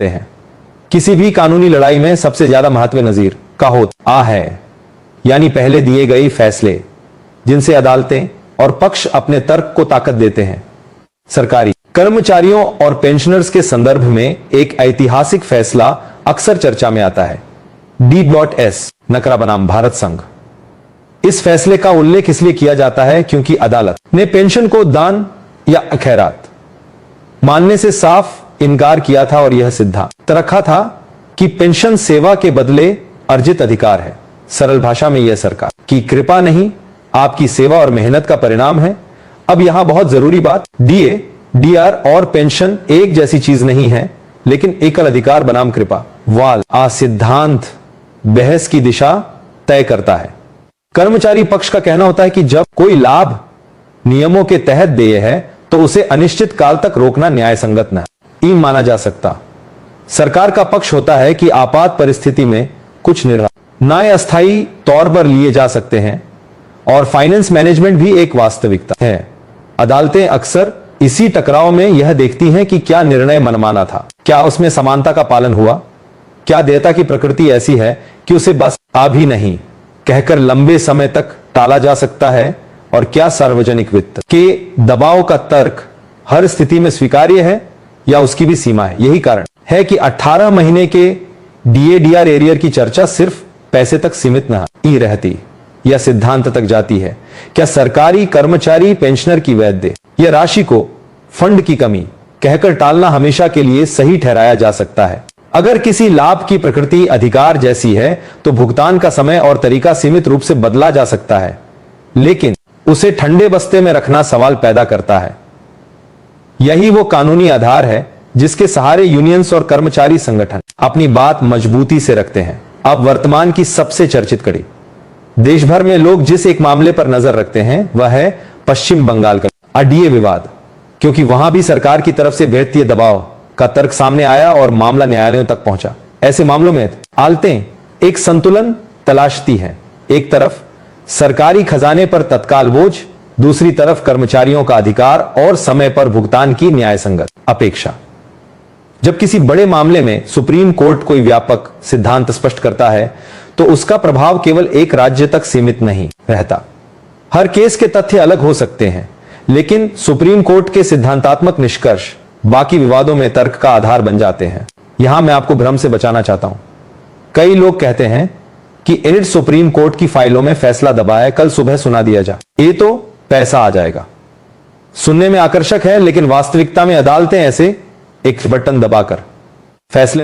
हैं। किसी भी कानूनी लड़ाई में सबसे ज्यादा महत्व नजीर का होता है, यानी पहले दिए गए फैसले जिनसे अदालतें और पक्ष अपने तर्क को ताकत देते हैं। सरकारी कर्मचारियों और पेंशनर्स के संदर्भ में एक ऐतिहासिक फैसला अक्सर चर्चा में आता है, D.S. नकरा बनाम भारत संघ। इस फैसले का उल्लेख इसलिए किया जाता है क्योंकि अदालत ने पेंशन को दान या खैरात मानने से साफ इनकार किया था और यह सिद्धांत रखा था कि पेंशन सेवा के बदले अर्जित अधिकार है। सरल भाषा में यह सरकार की कृपा नहीं, आपकी सेवा और मेहनत का परिणाम है। अब यहां बहुत जरूरी बात, DA, DR और पेंशन एक जैसी चीज नहीं है, लेकिन एकल अधिकार बनाम कृपा वाल सिद्धांत बहस की दिशा तय करता है। कर्मचारी पक्ष का कहना होता है कि जब कोई लाभ नियमों के तहत देय है तो उसे अनिश्चित काल तक रोकना न्याय संगत नहीं माना जा सकता। सरकार का पक्ष होता है कि आपात परिस्थिति में कुछ निर्णय अस्थायी तौर पर लिए जा सकते हैं और फाइनेंस मैनेजमेंट भी एक वास्तविकता है। अदालतें अक्सर इसी टकराव में यह देखती हैं कि क्या निर्णय मनमाना था, क्या उसमें समानता का पालन हुआ, क्या देयता की प्रकृति ऐसी है कि उसे बस अभी नहीं कहकर लंबे समय तक टाला जा सकता है, और क्या सार्वजनिक वित्त के दबाव का तर्क हर स्थिति में स्वीकार्य है या उसकी भी सीमा है। यही कारण है कि 18 महीने के DA/DR एरियर की चर्चा सिर्फ पैसे तक सीमित नहीं रहती या सिद्धांत तक जाती है। क्या सरकारी कर्मचारी पेंशनर की वैध या राशि को फंड की कमी कहकर टालना हमेशा के लिए सही ठहराया जा सकता है। अगर किसी लाभ की प्रकृति अधिकार जैसी है तो भुगतान का समय और तरीका सीमित रूप से बदला जा सकता है, लेकिन उसे ठंडे बस्ते में रखना सवाल पैदा करता है। यही वो कानूनी आधार है जिसके सहारे यूनियंस और कर्मचारी संगठन अपनी बात मजबूती से रखते हैं। अब वर्तमान की सबसे चर्चित कड़ी, देश भर में लोग जिस एक मामले पर नजर रखते हैं वह है पश्चिम बंगाल का DA विवाद, क्योंकि वहां भी सरकार की तरफ से वित्तीय दबाव का तर्क सामने आया और मामला न्यायालयों तक पहुंचा। ऐसे मामलों में अदालतें एक संतुलन तलाशती हैं, एक तरफ सरकारी खजाने पर तत्काल बोझ, दूसरी तरफ कर्मचारियों का अधिकार और समय पर भुगतान की न्यायसंगत अपेक्षा। जब किसी बड़े मामले में सुप्रीम कोर्ट कोई व्यापक सिद्धांत स्पष्ट करता है तो उसका प्रभाव केवल एक राज्य तक सीमित नहीं रहता। हर केस के तथ्य अलग हो सकते हैं, लेकिन सुप्रीम कोर्ट के सिद्धांतात्मक निष्कर्ष बाकी विवादों में तर्क का आधार बन जाते हैं। यहां मैं आपको भ्रम से बचाना चाहता हूं। कई लोग कहते हैं कि एड सुप्रीम कोर्ट की फाइलों में फैसला दबा है, कल सुबह सुना दिया जा, ये तो पैसा आ जाएगा। सुनने में आकर्षक है, लेकिन वास्तविकता में अदालतें ऐसे एक बटन दबाकर फैसले